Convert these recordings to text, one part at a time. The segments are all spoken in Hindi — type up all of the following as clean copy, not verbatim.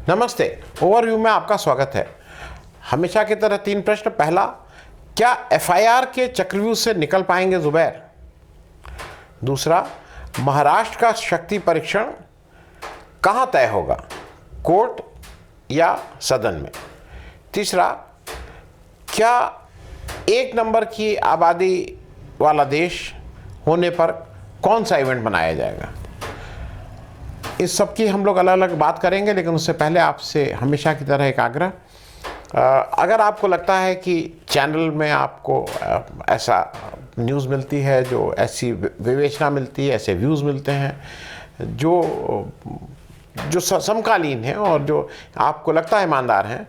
नमस्ते। ओवरव्यू में आपका स्वागत है। हमेशा की तरह 3 प्रश्न। पहला, क्या एफआईआर के चक्रव्यूह से निकल पाएंगे जुबैर? दूसरा, महाराष्ट्र का शक्ति परीक्षण कहां तय होगा, कोर्ट या सदन में? तीसरा, क्या 1 नंबर की आबादी वाला देश होने पर कौन सा इवेंट मनाया जाएगा? इस सब की हम लोग अलग अलग बात करेंगे, लेकिन उससे पहले आपसे हमेशा की तरह एक आग्रह, अगर आपको लगता है कि चैनल में आपको ऐसा न्यूज़ मिलती है, जो ऐसी विवेचना मिलती है, ऐसे व्यूज़ मिलते हैं जो समकालीन हैं और जो आपको लगता है ईमानदार हैं,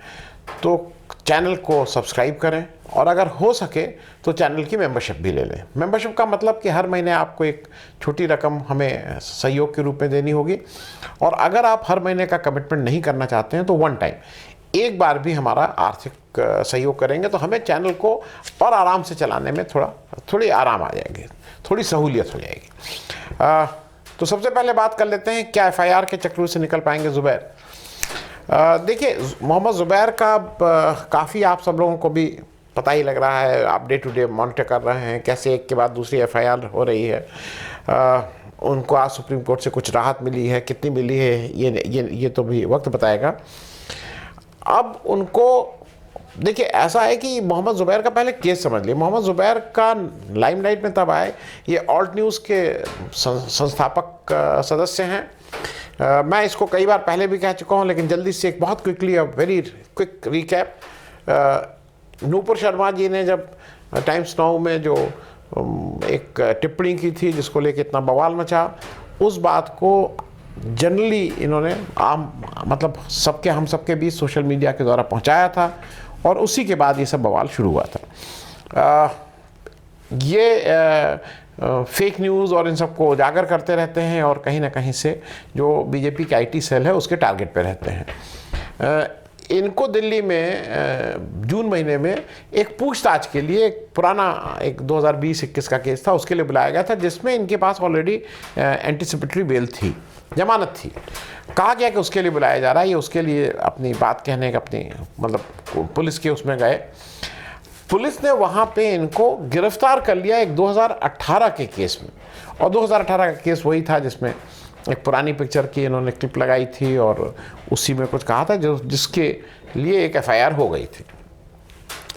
तो चैनल को सब्सक्राइब करें और अगर हो सके तो चैनल की मेंबरशिप भी ले लें। मेंबरशिप का मतलब कि हर महीने आपको एक छोटी रकम हमें सहयोग के रूप में देनी होगी, और अगर आप हर महीने का कमिटमेंट नहीं करना चाहते हैं तो वन टाइम एक बार भी हमारा आर्थिक सहयोग करेंगे तो हमें चैनल को और आराम से चलाने में थोड़ी आराम आ जाएगी, थोड़ी सहूलियत हो जाएगी। तो सबसे पहले बात कर लेते हैं, क्या एफआईआर के चक्रव्यूह से निकल पाएंगे जुबैर? देखिए, मोहम्मद जुबैर का काफ़ी आप सब लोगों को भी पता ही लग रहा है, आप डे टू डे मॉनिटर कर रहे हैं कैसे एक के बाद दूसरी एफआईआर हो रही है। उनको आज सुप्रीम कोर्ट से कुछ राहत मिली है, कितनी मिली है ये तो भी वक्त बताएगा। अब उनको देखिए, ऐसा है कि मोहम्मद जुबैर का पहले केस समझ लिए। मोहम्मद जुबैर का लाइमलाइट में तब आए, ये ऑल्ट न्यूज़ के संस्थापक सदस्य हैं। मैं इसको कई बार पहले भी कह चुका हूँ, लेकिन जल्दी से एक बहुत quickly very quick recap. Nupur Sharma ji ने जब टाइम्स नाउ में जो एक टिप्पणी की थी जिसको लेके इतना बवाल मचा, उस बात को जनरली इन्होंने मतलब हम सबके बीच सोशल मीडिया के द्वारा पहुंचाया था, और उसी के बाद ये सब बवाल शुरू हुआ था। ये फेक न्यूज़ और इन सबको उजागर करते रहते हैं और कहीं ना कहीं से जो बीजेपी की आईटी सेल है उसके टारगेट पे रहते हैं। इनको दिल्ली में जून महीने में एक पूछताछ के लिए एक पुराना 2020-21 का केस था, उसके लिए बुलाया गया था, जिसमें इनके पास ऑलरेडी एंटीसिपेटरी बेल थी, जमानत थी। कहा गया कि उसके लिए बुलाया जा रहा है, ये उसके लिए अपनी बात कहने का मतलब पुलिस के उसमें गए। पुलिस ने वहाँ पे इनको गिरफ्तार कर लिया एक 2018 के केस में, और 2018 का केस वही था जिसमें एक पुरानी पिक्चर की इन्होंने क्लिप लगाई थी और उसी में कुछ कहा था जिसके लिए एक एफआईआर हो गई थी।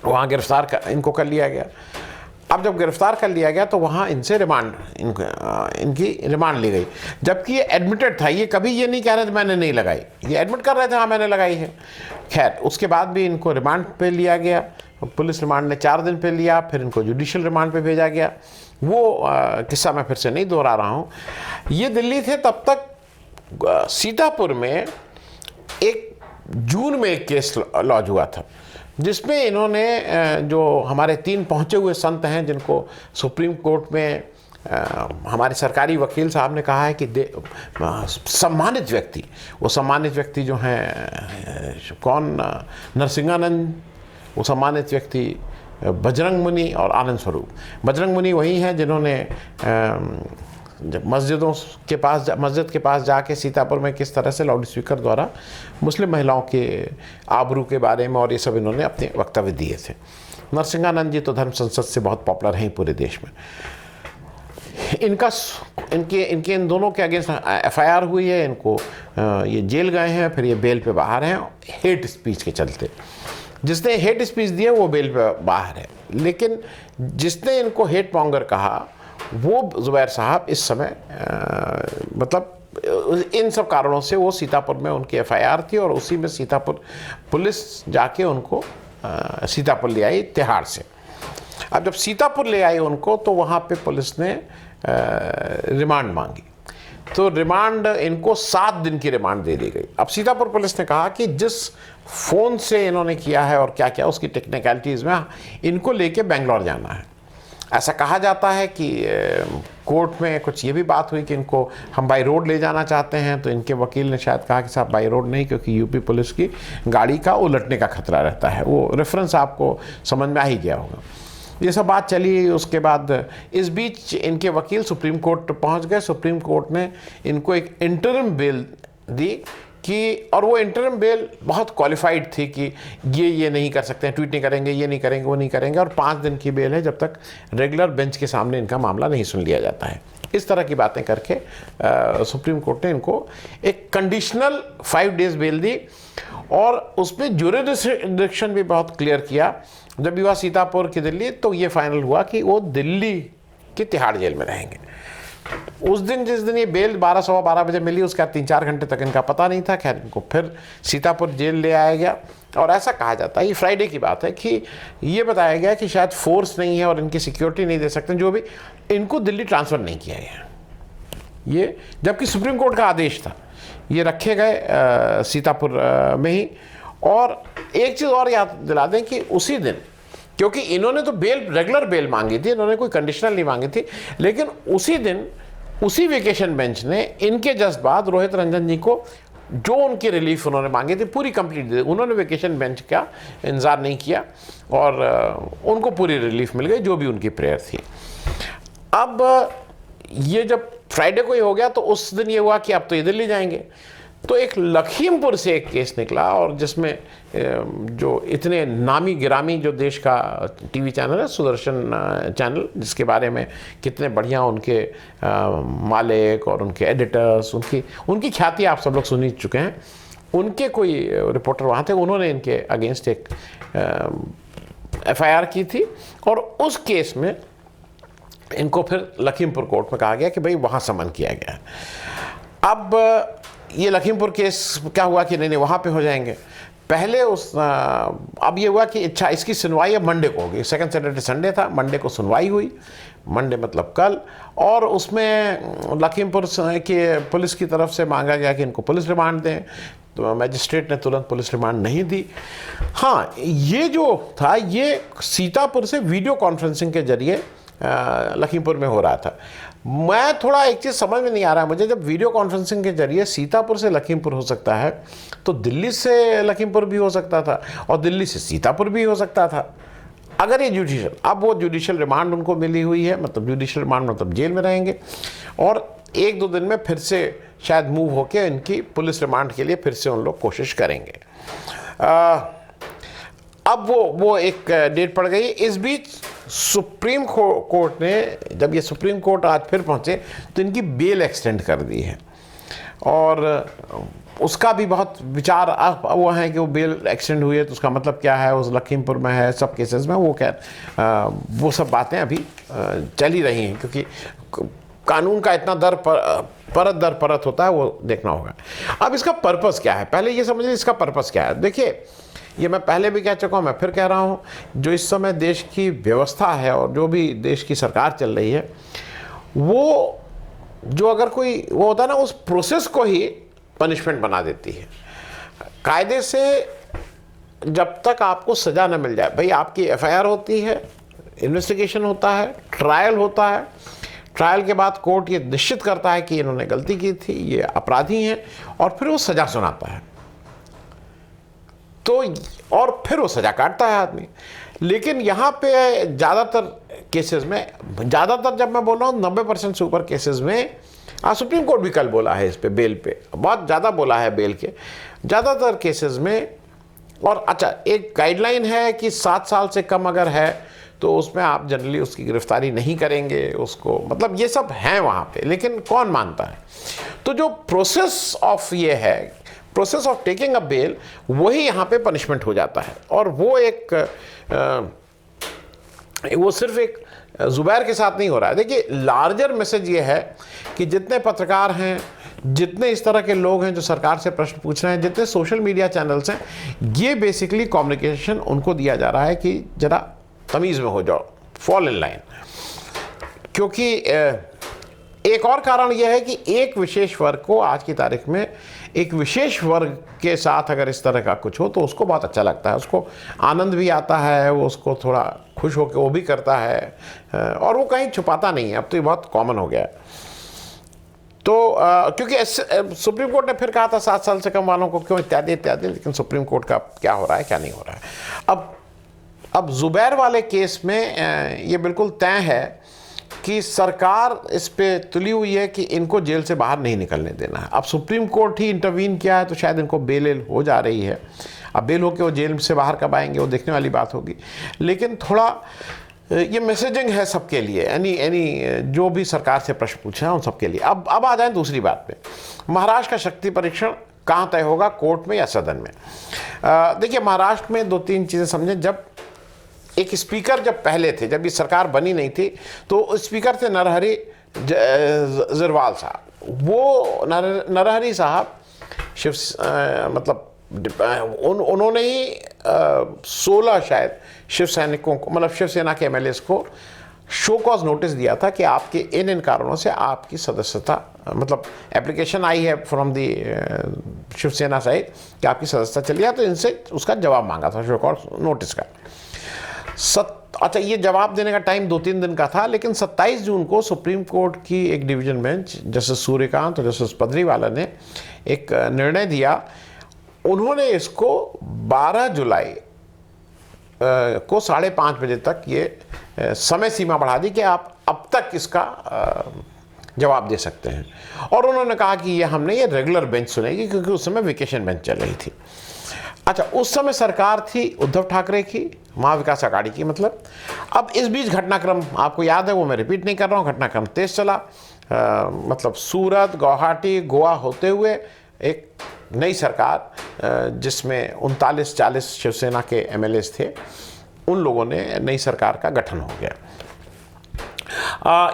वहाँ इनको कर लिया गया। अब जब गिरफ्तार कर लिया गया तो वहाँ इनसे इनकी रिमांड ली गई, जबकि ये एडमिटेड था। ये कभी ये नहीं कह रहे थे मैंने नहीं लगाई, ये एडमिट कर रहे थे हाँ मैंने लगाई है। खैर, उसके बाद भी इनको रिमांड पे लिया गया। पुलिस रिमांड ने 4 दिन पे लिया, फिर इनको जुडिशियल रिमांड पे भेजा गया। वो किस्सा मैं फिर से नहीं दोहरा रहा हूँ। ये दिल्ली थे तब तक। सीतापुर में जून में एक केस लॉन्च हुआ था, जिसमें इन्होंने जो हमारे 3 पहुंचे हुए संत हैं, जिनको सुप्रीम कोर्ट में हमारे सरकारी वकील साहब ने कहा है कि सम्मानित व्यक्ति, वो सम्मानित व्यक्ति जो हैं कौन, नरसिंहानंद, वो सम्मानित व्यक्ति बजरंग मुनि और आनंद स्वरूप। बजरंग मुनि वही हैं जिन्होंने मस्जिद के पास जाके सीतापुर में किस तरह से लाउड स्पीकर द्वारा मुस्लिम महिलाओं के आबरू के बारे में और ये सब इन्होंने अपने वक्तव्य दिए थे। नरसिंहानंद जी तो धर्म संसद से बहुत पॉपुलर हैं पूरे देश में। इनके इन दोनों के अगेंस्ट एफआईआर हुई है। इनको ये जेल गए हैं, फिर ये बेल पे बाहर हैं हेट स्पीच के चलते। जिसने हेट स्पीच दिए वो बेल पे बाहर है, लेकिन जिसने इनको हेट मॉन्गर कहा वो जुबैर साहब इस समय मतलब इन सब कारणों से वो सीतापुर में उनकी एफआईआर थी, और उसी में सीतापुर पुलिस जाके उनको सीतापुर ले आई तिहाड़ से। अब जब सीतापुर ले आई उनको, तो वहाँ पे पुलिस ने रिमांड मांगी, तो रिमांड इनको 7 दिन की रिमांड दे दी गई। अब सीतापुर पुलिस ने कहा कि जिस फ़ोन से इन्होंने किया है और क्या क्या उसकी टेक्निकलिटीज़ में इनको लेके बेंगलोर जाना है। ऐसा कहा जाता है कि कोर्ट में कुछ ये भी बात हुई कि इनको हम बाई रोड ले जाना चाहते हैं, तो इनके वकील ने शायद कहा कि साहब बाई रोड नहीं, क्योंकि यूपी पुलिस की गाड़ी का उलटने का खतरा रहता है। वो रेफरेंस आपको समझ में आ ही गया होगा। ये सब बात चली। उसके बाद इस बीच इनके वकील सुप्रीम कोर्ट पहुंच गए। सुप्रीम कोर्ट ने इनको एक इंटरिम बेल दी कि, और वो इंटरिम बेल बहुत क्वालिफाइड थी कि ये नहीं कर सकते हैं, ट्वीट नहीं करेंगे, ये नहीं करेंगे, वो नहीं करेंगे, और 5 दिन की बेल है जब तक रेगुलर बेंच के सामने इनका मामला नहीं सुन लिया जाता है। इस तरह की बातें करके सुप्रीम कोर्ट ने इनको एक कंडीशनल 5 डेज बेल दी, और उसमें ज्यूरिडिक्शन भी बहुत क्लियर किया। जब भी हुआ सीतापुर की दिल्ली, तो ये फाइनल हुआ कि वो दिल्ली की तिहाड़ जेल में रहेंगे। उस दिन, जिस दिन ये बेल 12 सवा 12 बजे मिली, उसका 3-4 घंटे तक इनका पता नहीं था। खैर, इनको फिर सीतापुर जेल ले आया गया, और ऐसा कहा जाता है, ये फ्राइडे की बात है, कि ये बताया गया कि शायद फोर्स नहीं है और इनकी सिक्योरिटी नहीं दे सकते, जो भी, इनको दिल्ली ट्रांसफ़र नहीं किया गया ये, जबकि सुप्रीम कोर्ट का आदेश था। ये रखे गए सीतापुर में ही। और एक चीज़ और याद दिला दें कि उसी दिन, क्योंकि इन्होंने तो बेल, रेगुलर बेल मांगी थी, इन्होंने कोई कंडीशनल नहीं मांगी थी, लेकिन उसी दिन उसी वेकेशन बेंच ने इनके जस्ट बाद रोहित रंजन जी को जो उनकी रिलीफ उन्होंने मांगी थी पूरी कंप्लीट दी। उन्होंने वेकेशन बेंच का इंतज़ार नहीं किया और उनको पूरी रिलीफ मिल गई, जो भी उनकी प्रेयर थी। अब ये जब फ्राइडे को ही हो गया, तो उस दिन ये हुआ कि अब तो ये दिल्ली जाएंगे। तो एक लखीमपुर से एक केस निकला, और जिसमें जो इतने नामी गिरामी जो देश का टीवी चैनल है, सुदर्शन चैनल, जिसके बारे में कितने बढ़िया उनके मालिक और उनके एडिटर्स, उनकी ख्याति आप सब लोग सुन ही चुके हैं, उनके कोई रिपोर्टर वहाँ थे, उन्होंने इनके अगेंस्ट एक FIR की थी, और उस केस में इनको फिर लखीमपुर कोर्ट में कहा गया कि भाई वहाँ समन किया गया। अब ये लखीमपुर केस क्या हुआ कि नहीं वहाँ पे हो जाएंगे। पहले अब ये हुआ कि अच्छा, इसकी सुनवाई अब मंडे को होगी। सेकंड सैटरडे संडे था, मंडे को सुनवाई हुई, मंडे मतलब कल। और उसमें लखीमपुर के पुलिस की तरफ से मांगा गया कि इनको पुलिस रिमांड दें, तो मैजिस्ट्रेट ने तुरंत पुलिस रिमांड नहीं दी। हाँ, ये जो था ये सीतापुर से वीडियो कॉन्फ्रेंसिंग के जरिए लखीमपुर में हो रहा था। मैं थोड़ा एक चीज़ समझ में नहीं आ रहा है मुझे, जब वीडियो कॉन्फ्रेंसिंग के जरिए सीतापुर से लखीमपुर हो सकता है, तो दिल्ली से लखीमपुर भी हो सकता था, और दिल्ली से सीतापुर भी हो सकता था। अगर ये जुडिशियल, अब वो जुडिशियल रिमांड उनको मिली हुई है, मतलब जुडिशियल रिमांड मतलब जेल में रहेंगे, और 1-2 दिन में फिर से शायद मूव होकर इनकी पुलिस रिमांड के लिए फिर से उन लोग कोशिश करेंगे। अब वो एक डेट पड़ गई। इस बीच सुप्रीम कोर्ट ने, जब ये सुप्रीम कोर्ट आज फिर पहुंचे, तो इनकी बेल एक्सटेंड कर दी है, और उसका भी बहुत विचार वो है कि वो बेल एक्सटेंड हुई है तो उसका मतलब क्या है, उस लखीमपुर में है, सब केसेस में, वो वो सब बातें अभी चल ही रही हैं, क्योंकि कानून का इतना परत दर परत होता है, वो देखना होगा। अब इसका पर्पस क्या है, पहले ये समझिए इसका पर्पस क्या है। देखिए, ये मैं पहले भी कह चुका हूँ, मैं फिर कह रहा हूँ, जो इस समय देश की व्यवस्था है और जो भी देश की सरकार चल रही है, वो जो अगर कोई वो होता है ना, उस प्रोसेस को ही पनिशमेंट बना देती है। कायदे से जब तक आपको सज़ा न मिल जाए, भाई आपकी FIR होती है, इन्वेस्टिगेशन होता है, ट्रायल होता है, ट्रायल के बाद कोर्ट ये निश्चित करता है कि इन्होंने गलती की थी, ये अपराधी हैं, और फिर वो सज़ा सुनाता है, तो और फिर वो सज़ा काटता है आदमी। लेकिन यहाँ पे ज़्यादातर केसेस में, ज़्यादातर जब मैं बोल रहा हूँ 90% से ऊपर केसेस में, सुप्रीम कोर्ट भी कल बोला है इस पे, बेल पे बहुत ज़्यादा बोला है, बेल के ज़्यादातर केसेस में। और अच्छा, एक गाइडलाइन है कि 7 साल से कम अगर है तो उसमें आप जनरली उसकी गिरफ्तारी नहीं करेंगे उसको, मतलब ये सब हैं वहाँ पे, लेकिन कौन मानता है। तो जो प्रोसेस ऑफ ये है, process of taking a bail, वही यहाँ पे पनिशमेंट हो जाता है। और वो वो सिर्फ एक जुबैर के साथ नहीं हो रहा है। देखिए, लार्जर मैसेज ये है कि जितने पत्रकार हैं, जितने इस तरह के लोग हैं जो सरकार से प्रश्न पूछ रहे हैं, जितने सोशल मीडिया चैनल्स हैं, ये बेसिकली कम्युनिकेशन उनको दिया जा रहा है कि जरा तमीज़ में हो जाओ, फॉल इन लाइन। क्योंकि एक और कारण यह है कि एक विशेष वर्ग को, आज की तारीख में एक विशेष वर्ग के साथ अगर इस तरह का कुछ हो तो उसको बहुत अच्छा लगता है, उसको आनंद भी आता है, वो उसको थोड़ा खुश होकर वो भी करता है, और वो कहीं छुपाता नहीं है। अब तो ये बहुत कॉमन हो गया है। तो क्योंकि सुप्रीम कोर्ट ने फिर कहा था 7 साल से कम वालों को क्यों, इत्यादि इत्यादि, लेकिन सुप्रीम कोर्ट का क्या हो रहा है क्या नहीं हो रहा है। अब जुबैर वाले केस में ये बिल्कुल तय है कि सरकार इस पे तुली हुई है कि इनको जेल से बाहर नहीं निकलने देना है। अब सुप्रीम कोर्ट ही इंटरवीन किया है तो शायद इनको बेल हो जा रही है। अब बेल होकर वो जेल से बाहर कब आएंगे वो देखने वाली बात होगी। लेकिन थोड़ा ये मैसेजिंग है सबके लिए, यानी जो भी सरकार से प्रश्न पूछे हैं उन सबके लिए। अब आ जाए दूसरी बात पे, महाराष्ट्र का शक्ति परीक्षण कहाँ तय होगा, कोर्ट में या सदन में? देखिए, महाराष्ट्र में 2-3 चीज़ें समझें। जब एक स्पीकर जब पहले थे, जब ये सरकार बनी नहीं थी, तो स्पीकर थे नरहरि झिरवाल साहब। वो नरहरि साहब मतलब उन्होंने ही 16 शायद शिव सैनिकों को, मतलब शिवसेना के एमएलएस को शो कॉज नोटिस दिया था कि आपके इन कारणों से आपकी सदस्यता, मतलब एप्लीकेशन आई है फ्रॉम दी शिवसेना साइड कि आपकी सदस्यता चली है, तो इनसे उसका जवाब मांगा था शो कॉज नोटिस का। अच्छा, ये जवाब देने का टाइम 2-3 दिन का था, लेकिन 27 जून को सुप्रीम कोर्ट की एक डिवीजन बेंच जस्टिस सूर्यकांत और जस्टिस पदरीवाला ने एक निर्णय दिया। उन्होंने इसको 12 जुलाई को 5:30 बजे तक ये समय सीमा बढ़ा दी कि आप अब तक इसका जवाब दे सकते हैं। और उन्होंने कहा कि ये रेगुलर बेंच सुनेगी, क्योंकि उस समय वेकेशन बेंच चल रही थी। अच्छा, उस समय सरकार थी उद्धव ठाकरे की, महाविकास अघाड़ी की मतलब। अब इस बीच घटनाक्रम आपको याद है, वो मैं रिपीट नहीं कर रहा हूँ, घटनाक्रम तेज चला। मतलब सूरत, गुवाहाटी, गोवा होते हुए एक नई सरकार, जिसमें 39-40 शिवसेना के एमएलएस थे, उन लोगों ने नई सरकार का गठन हो गया।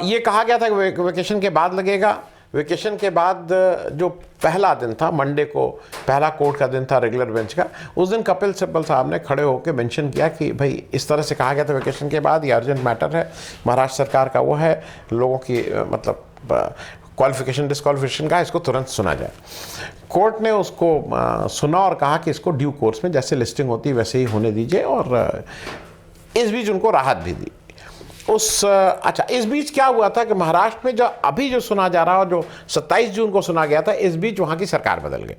ये कहा गया था कि वेकेशन के बाद लगेगा। वेकेशन के बाद जो पहला दिन था, मंडे को पहला कोर्ट का दिन था रेगुलर बेंच का, उस दिन कपिल सिब्बल साहब ने खड़े होकर मेंशन किया कि भाई इस तरह से कहा गया था वेकेशन के बाद, ये अर्जेंट मैटर है, महाराष्ट्र सरकार का वो है, लोगों की मतलब क्वालिफिकेशन डिस्क्वालिफिकेशन का, इसको तुरंत सुना जाए। कोर्ट ने उसको सुना और कहा कि इसको ड्यू कोर्स में जैसे लिस्टिंग होती है वैसे ही होने दीजिए, और इस बीच उनको राहत भी दी। अच्छा, इस बीच क्या हुआ था कि महाराष्ट्र में जो सुना जा रहा है, जो 27 जून को सुना गया था, इस बीच वहाँ की सरकार बदल गई।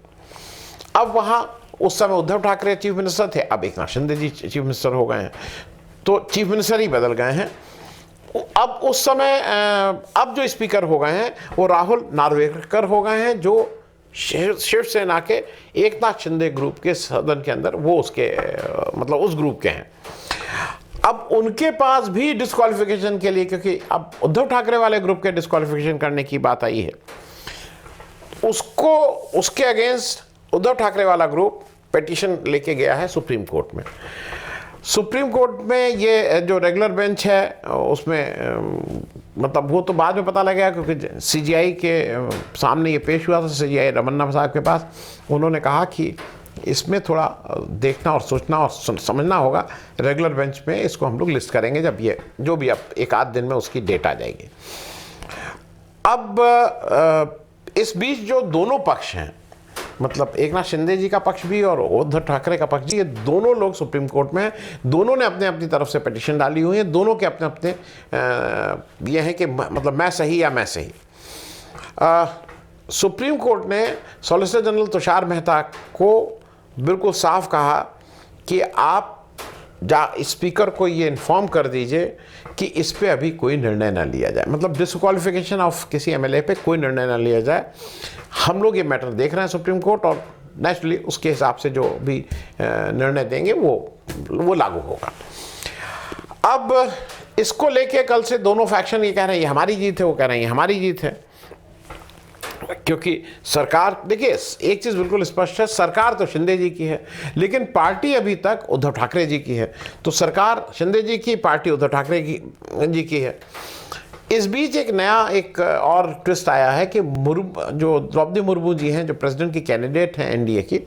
अब वहाँ उस समय उद्धव ठाकरे चीफ मिनिस्टर थे, अब एकनाथ शिंदे जी चीफ मिनिस्टर हो गए हैं, तो चीफ मिनिस्टर ही बदल गए हैं। अब उस समय अब जो स्पीकर हो गए हैं वो राहुल नार्वेकर हो गए हैं, जो शिवसेना के एकनाथ शिंदे ग्रुप के सदन के अंदर वो उसके मतलब उस ग्रुप के हैं। अब उनके पास भी डिस्क्वालिफिकेशन के लिए, क्योंकि अब उद्धव ठाकरे वाले ग्रुप के डिस्क्वालिफिकेशन करने की बात आई है, उसके अगेंस्ट उद्धव ठाकरे वाला ग्रुप पिटीशन लेके गया है सुप्रीम कोर्ट में। सुप्रीम कोर्ट में ये जो रेगुलर बेंच है उसमें मतलब वो तो बाद में पता लगा, क्योंकि सीजीआई के सामने ये पेश हुआ था, सीजीआई रमन्ना साहब के पास। उन्होंने कहा कि इसमें थोड़ा देखना और सोचना और समझना होगा, रेगुलर बेंच में इसको हम लोग लिस्ट करेंगे जब ये जो भी अब 1-8 दिन में उसकी डेट आ जाएगी। अब इस बीच जो दोनों पक्ष हैं, मतलब एकनाथ शिंदे जी का पक्ष भी और उद्धव ठाकरे का पक्ष भी, ये दोनों लोग सुप्रीम कोर्ट में हैं। दोनों ने अपने अपनी तरफ से पिटीशन डाली हुई है, दोनों के अपने अपने ये हैं कि मतलब मैं सही या मैं सही। सुप्रीम कोर्ट ने सॉलिसिटर जनरल तुषार मेहता को बिल्कुल साफ कहा कि आप स्पीकर को ये इन्फॉर्म कर दीजिए कि इस पे अभी कोई निर्णय ना लिया जाए, मतलब डिस्क्वालिफिकेशन ऑफ किसी एमएलए पे कोई निर्णय ना लिया जाए। हम लोग ये मैटर देख रहे हैं सुप्रीम कोर्ट, और नेचुरली उसके हिसाब से जो भी निर्णय देंगे वो लागू होगा। अब इसको लेके कल से दोनों फैक्शन ये कह रहे हैं ये हमारी जीत है, वो कह रहे हैं ये हमारी जीत है, क्योंकि सरकार, देखिए एक चीज़ बिल्कुल स्पष्ट है, सरकार तो शिंदे जी की है, लेकिन पार्टी अभी तक उद्धव ठाकरे जी की है। तो सरकार शिंदे जी की, पार्टी उद्धव ठाकरे जी की है। इस बीच एक और ट्विस्ट आया है कि जो द्रौपदी मुर्मू जी हैं, जो प्रेसिडेंट की कैंडिडेट हैं एनडीए की,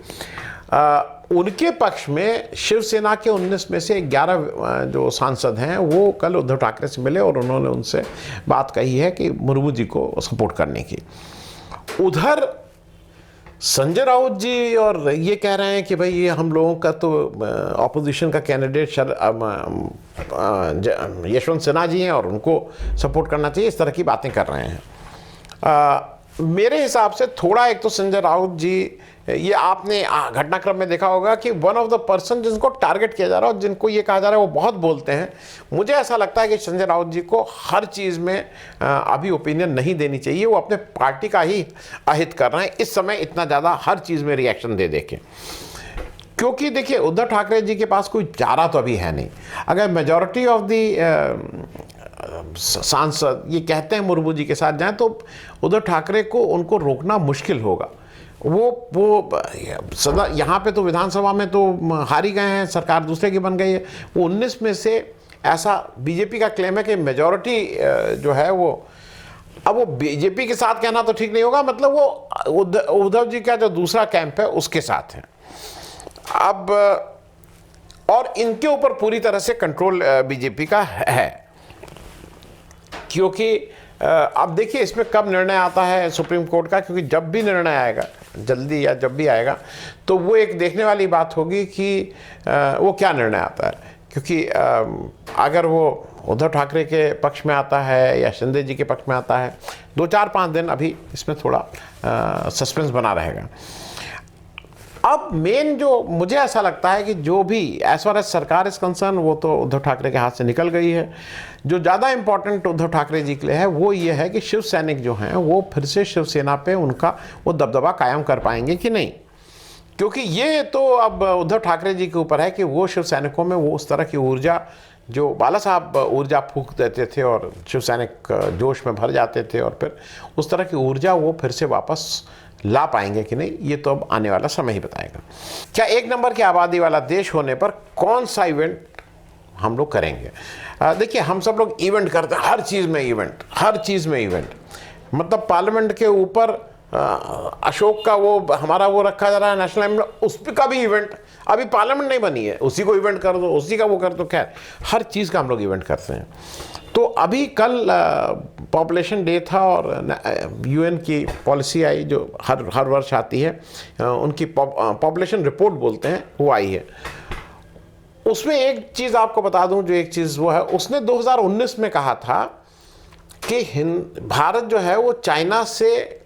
उनके पक्ष में शिवसेना के 19 में से 11 जो सांसद हैं वो कल उद्धव ठाकरे से मिले और उन्होंने उनसे बात कही है कि मुर्मू जी को सपोर्ट करने की। उधर संजय राउत जी और ये कह रहे हैं कि भाई ये हम लोगों का तो ऑपोजिशन का कैंडिडेट यशवंत सिन्हा जी हैं और उनको सपोर्ट करना चाहिए, इस तरह की बातें कर रहे हैं। मेरे हिसाब से थोड़ा, एक तो संजय राउत जी, ये आपने घटनाक्रम में देखा होगा कि वन ऑफ द पर्सन जिनको टारगेट किया जा रहा है और जिनको ये कहा जा रहा है वो बहुत बोलते हैं। मुझे ऐसा लगता है कि संजय राउत जी को हर चीज़ में अभी ओपिनियन नहीं देनी चाहिए। वो अपने पार्टी का ही अहित कर रहे हैं इस समय, इतना ज़्यादा हर चीज़ में रिएक्शन दे के। क्योंकि देखिए, उद्धव ठाकरे जी के पास कोई चारा तो अभी है नहीं। अगर मेजॉरिटी ऑफ दी सांसद ये कहते हैं मुर्मू जी के साथ जाएं, तो उद्धव ठाकरे को उनको रोकना मुश्किल होगा। वो सदा यहाँ पे तो विधानसभा में तो हार ही गए हैं, सरकार दूसरे की बन गई है। वो 19 में से, ऐसा बीजेपी का क्लेम है कि मेजॉरिटी जो है वो, अब वो बीजेपी के साथ कहना तो ठीक नहीं होगा, मतलब वो उद्धव जी का जो दूसरा कैंप है उसके साथ है अब, और इनके ऊपर पूरी तरह से कंट्रोल बीजेपी का है। क्योंकि अब देखिए इसमें कब निर्णय आता है सुप्रीम कोर्ट का, क्योंकि जब भी निर्णय आएगा, जल्दी या जब भी आएगा, तो वो एक देखने वाली बात होगी कि वो क्या निर्णय आता है। क्योंकि अगर वो उद्धव ठाकरे के पक्ष में आता है या शिंदे जी के पक्ष में आता है, 2-4-5 दिन अभी इसमें थोड़ा सस्पेंस बना रहेगा। अब मेन जो मुझे ऐसा लगता है कि जो भी एज फार एज सरकार इज कंसर्न, वो तो उद्धव ठाकरे के हाथ से निकल गई है। जो ज़्यादा इंपॉर्टेंट उद्धव ठाकरे जी के लिए है वो ये है कि शिव सैनिक जो हैं वो फिर से शिवसेना पे उनका वो दबदबा कायम कर पाएंगे कि नहीं। क्योंकि ये तो अब उद्धव ठाकरे जी के ऊपर है कि वो शिव सैनिकों में वो उस तरह की ऊर्जा, जो बाला साहब ऊर्जा फूंक देते थे और शिव सैनिक जोश में भर जाते थे, और फिर उस तरह की ऊर्जा वो फिर से वापस ला पाएंगे कि नहीं, ये तो अब आने वाला समय ही बताएगा। क्या 1 नंबर की आबादी वाला देश होने पर कौन सा इवेंट हम लोग करेंगे? देखिए, हम सब लोग इवेंट करते हैं, हर चीज़ में इवेंट, हर चीज़ में इवेंट। मतलब पार्लियामेंट के ऊपर अशोक का वो हमारा वो रखा जा रहा है नेशनल एम्बलम, उस पर का भी इवेंट। अभी पार्लियामेंट नहीं बनी है, उसी को इवेंट कर दो, उसी का वो कर दो। खैर, हर चीज़ का हम लोग इवेंट करते हैं। तो अभी कल पॉपुलेशन डे था और यूएन की पॉलिसी आई जो हर वर्ष आती है, उनकी पॉपुलेशन रिपोर्ट बोलते हैं, वो आई है। उसमें एक चीज़ आपको बता दूं, जो एक चीज़ वो है, उसने 2019 में कहा था कि भारत जो है वो चाइना से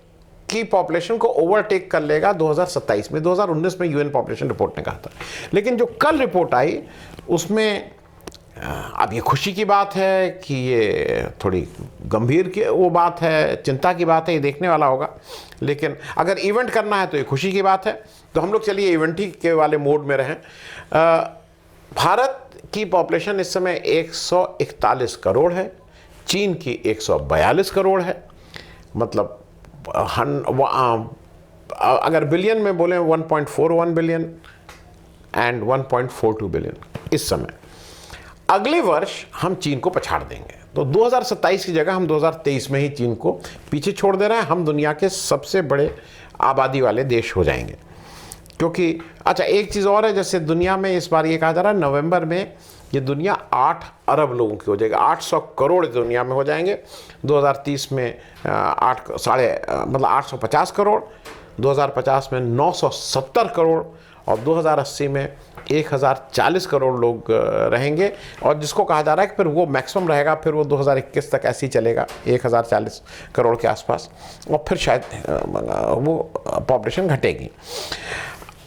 की पॉपुलेशन को ओवरटेक कर लेगा 2027 में। 2019 में यूएन पॉपुलेशन रिपोर्ट ने कहा था। लेकिन जो कल रिपोर्ट आई उसमें, अब ये खुशी की बात है कि ये थोड़ी गंभीर की वो बात है, चिंता की बात है, ये देखने वाला होगा। लेकिन अगर इवेंट करना है तो ये खुशी की बात है। तो हम लोग चलिए इवेंट ही के वाले मोड में रहें। भारत की पॉपुलेशन इस समय 141 करोड़ है, चीन की 142 करोड़ है। मतलब अगर बिलियन में बोलें 1.41 बिलियन एंड 1.42 बिलियन इस समय। अगले वर्ष हम चीन को पछाड़ देंगे, तो 2027 की जगह हम 2023 में ही चीन को पीछे छोड़ दे रहे हैं। हम दुनिया के सबसे बड़े आबादी वाले देश हो जाएंगे। क्योंकि अच्छा, एक चीज़ और है, जैसे दुनिया में इस बार ये कहा जा रहा है नवंबर में ये दुनिया 8 अरब लोगों की हो जाएगी, 800 करोड़ दुनिया में हो जाएंगे। 2030 में 850 करोड़, 2050 में 970 करोड़ और 2080 में 1040 करोड़ लोग रहेंगे। और जिसको कहा जा रहा है कि फिर वो मैक्सिमम रहेगा, फिर वो 2021 तक ऐसे ही चलेगा 1040 करोड़ के आसपास, और फिर शायद वो पॉपुलेशन घटेगी।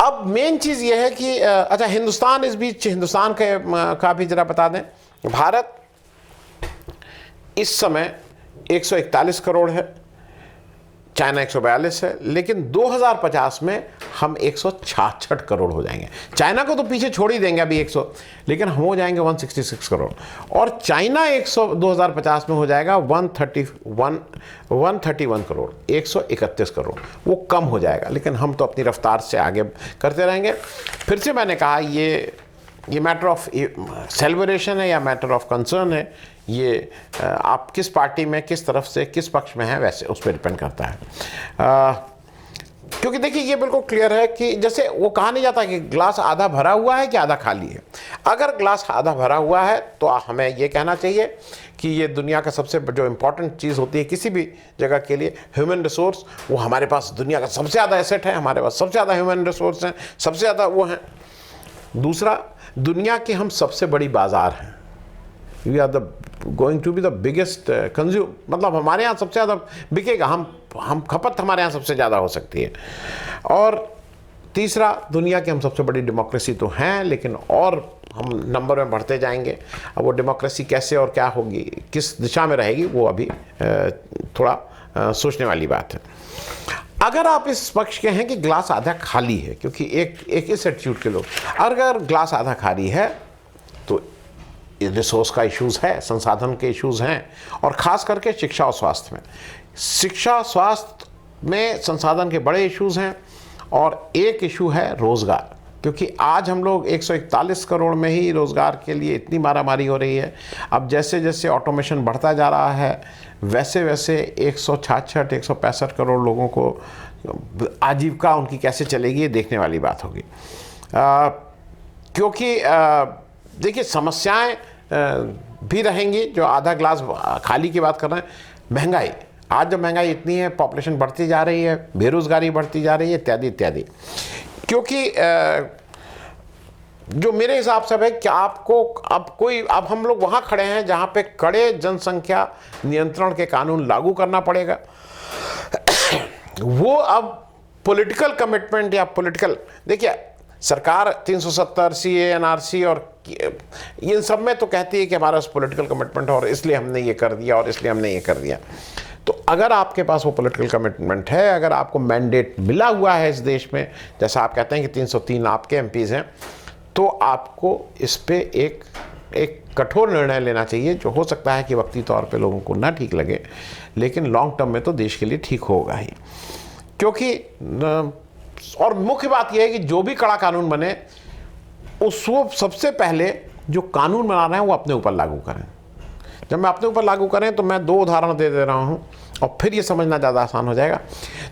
अब मेन चीज़ ये है कि अच्छा, हिंदुस्तान, इस बीच हिंदुस्तान का भी जरा बता दें। भारत इस समय 141 करोड़ है, चाइना 142 है, लेकिन 2050 में हम 166 करोड़ हो जाएंगे। चाइना को तो पीछे छोड़ ही देंगे अभी 100, लेकिन हम हो जाएंगे 166 करोड़। और चाइना 2050 में हो जाएगा 131 करोड़, 131 करोड़। वो कम हो जाएगा, लेकिन हम तो अपनी रफ्तार से आगे करते रहेंगे। फिर से मैंने कहा, ये मैटर ऑफ सेलिब्रेशन है या मैटर ऑफ कंसर्न है, ये आप किस पार्टी में, किस तरफ से, किस पक्ष में हैं, वैसे उस पर डिपेंड करता है। क्योंकि देखिए, ये बिल्कुल क्लियर है कि जैसे वो कहा नहीं जाता कि ग्लास आधा भरा हुआ है कि आधा खाली है। अगर ग्लास आधा भरा हुआ है तो हमें ये कहना चाहिए कि ये दुनिया का सबसे जो इम्पोर्टेंट चीज़ होती है किसी भी जगह के लिए, ह्यूमन रिसोर्स, वो हमारे पास दुनिया का सबसे ज़्यादा एसेट है, हमारे पास सबसे ज़्यादा ह्यूमन रिसोर्स हैं, सबसे ज़्यादा वो हैं। दूसरा, दुनिया की हम सबसे बड़ी बाज़ार हैं। We are the going to be the biggest consume, मतलब हमारे यहाँ सबसे ज़्यादा बिकेगा, हम खपत हमारे यहाँ सबसे ज़्यादा हो सकती है। और तीसरा, दुनिया की हम सबसे बड़ी डेमोक्रेसी तो हैं, लेकिन और हम नंबर में बढ़ते जाएंगे। अब वो डेमोक्रेसी कैसे और क्या होगी, किस दिशा में रहेगी, वो अभी थोड़ा सोचने वाली बात है। अगर आप इस पक्ष के हैं कि ग्लास आधा खाली है, क्योंकि एक इस एटीट्यूड के लोग, अगर ग्लास आधा खाली है तो रिसोर्स का इश्यूज़ है, संसाधन के इश्यूज़ हैं, और ख़ास करके शिक्षा और स्वास्थ्य में। शिक्षा स्वास्थ्य में संसाधन के बड़े इश्यूज़ हैं, और एक इशू है रोज़गार, क्योंकि आज हम लोग 141 करोड़ में ही रोज़गार के लिए इतनी मारामारी हो रही है। अब जैसे जैसे ऑटोमेशन बढ़ता जा रहा है, वैसे वैसे 166-165 करोड़ लोगों को आजीविका उनकी कैसे चलेगी, ये देखने वाली बात होगी। क्योंकि देखिए, समस्याएं भी रहेंगी। जो आधा ग्लास खाली की बात कर रहे हैं, महंगाई, आज जब महंगाई इतनी है, पॉपुलेशन बढ़ती जा रही है, बेरोजगारी बढ़ती जा रही है, इत्यादि इत्यादि। क्योंकि जो मेरे हिसाब से है कि आपको अब हम लोग वहाँ खड़े हैं जहाँ पे कड़े जनसंख्या नियंत्रण के कानून लागू करना पड़ेगा। वो अब पॉलिटिकल कमिटमेंट या पॉलिटिकल, देखिए सरकार 370 CA NRC और इन सब में तो कहती है कि हमारा पॉलिटिकल कमिटमेंट है और इसलिए हमने ये कर दिया और इसलिए हमने ये कर दिया। तो अगर आपके पास वो पॉलिटिकल कमिटमेंट है, अगर आपको मैंडेट मिला हुआ है इस देश में, जैसा आप कहते हैं कि 303 आपके MPs हैं, तो आपको इस पे एक कठोर निर्णय लेना चाहिए, जो हो सकता है कि वक्ती तौर पे लोगों को ना ठीक लगे, लेकिन लॉन्ग टर्म में तो देश के लिए ठीक होगा ही। क्योंकि और मुख्य बात यह है कि जो भी कड़ा कानून बने, वो सबसे पहले जो कानून बना रहे हैं वो अपने ऊपर लागू करें। जब मैं अपने ऊपर लागू करें तो मैं 2 उदाहरण दे रहा हूं, और फिर ये समझना ज़्यादा आसान हो जाएगा।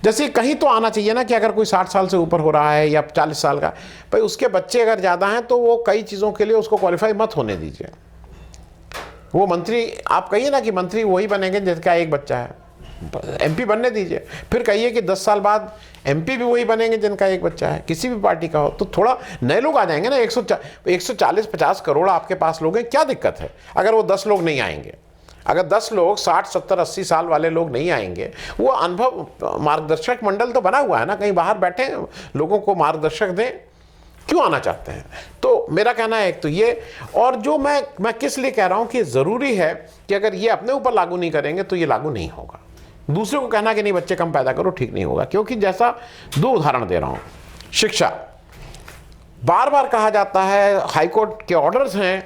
जैसे कहीं तो आना चाहिए ना कि अगर कोई 60 साल से ऊपर हो रहा है या 40 साल का, भाई उसके बच्चे अगर ज़्यादा हैं तो वो कई चीज़ों के लिए उसको क्वालिफाई मत होने दीजिए। वो मंत्री, आप कहिए ना कि मंत्री वही बनेंगे जिनका एक बच्चा है, MP बनने दीजिए। फिर कहिए कि 10 साल बाद MP भी वही बनेंगे जिनका एक बच्चा है, किसी भी पार्टी का हो, तो थोड़ा नए लोग आ जाएंगे ना। 140-50 करोड़ आपके पास लोग हैं, क्या दिक्कत है अगर वो 10 लोग नहीं आएंगे? अगर 10 लोग 60, 70, 80 साल वाले लोग नहीं आएंगे, वो अनुभव मार्गदर्शक मंडल तो बना हुआ है ना, कहीं बाहर बैठे लोगों को मार्गदर्शक दें, क्यों आना चाहते हैं? तो मेरा कहना है एक तो ये, और जो मैं किस लिए कह रहा हूँ कि ज़रूरी है कि अगर ये अपने ऊपर लागू नहीं करेंगे तो ये लागू नहीं होगा। दूसरे को कहना कि नहीं बच्चे कम पैदा करो, ठीक नहीं होगा। क्योंकि जैसा 2 उदाहरण दे रहा हूँ, शिक्षा, बार बार कहा जाता है, हाईकोर्ट के ऑर्डर्स हैं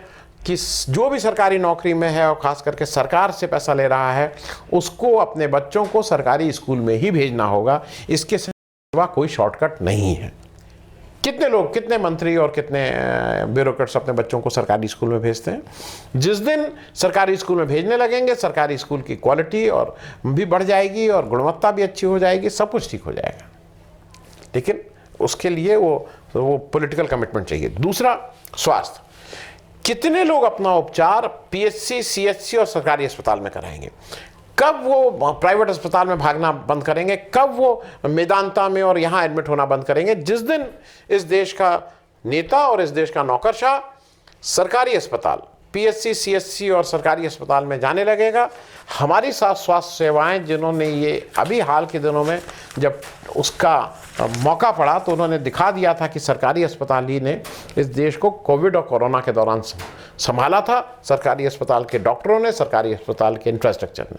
कि जो भी सरकारी नौकरी में है और ख़ास करके सरकार से पैसा ले रहा है, उसको अपने बच्चों को सरकारी स्कूल में ही भेजना होगा, इसके सिवा कोई शॉर्टकट नहीं है। कितने लोग, कितने मंत्री और कितने ब्यूरोक्रेट्स अपने बच्चों को सरकारी स्कूल में भेजते हैं? जिस दिन सरकारी स्कूल में भेजने लगेंगे, सरकारी स्कूल की क्वालिटी और भी बढ़ जाएगी और गुणवत्ता भी अच्छी हो जाएगी, सब कुछ ठीक हो जाएगा। लेकिन उसके लिए वो पॉलिटिकल कमिटमेंट चाहिए। दूसरा, स्वास्थ्य, कितने लोग अपना उपचार PHC, CHC और सरकारी अस्पताल में कराएंगे? कब वो प्राइवेट अस्पताल में भागना बंद करेंगे? कब वो मेदांता में और यहाँ एडमिट होना बंद करेंगे? जिस दिन इस देश का नेता और इस देश का नौकरशाह सरकारी अस्पताल, PHC, CHC और सरकारी अस्पताल में जाने लगेगा, हमारी स्वास्थ्य सेवाएं, जिन्होंने ये अभी हाल के दिनों में जब उसका मौका पड़ा तो उन्होंने दिखा दिया था कि सरकारी अस्पताल ही ने इस देश को कोविड और कोरोना के दौरान संभाला था। सरकारी अस्पताल के डॉक्टरों ने, सरकारी अस्पताल के इंफ्रास्ट्रक्चर ने।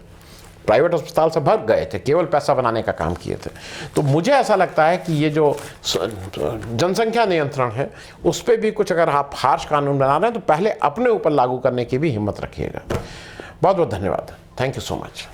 प्राइवेट अस्पताल से भग गए थे, केवल पैसा बनाने का काम किए थे। तो मुझे ऐसा लगता है कि ये जो जनसंख्या नियंत्रण है, उस पर भी कुछ अगर आप हार्श कानून बना रहे हैं तो पहले अपने ऊपर लागू करने की भी हिम्मत रखिएगा। बहुत बहुत धन्यवाद। Thank you so much.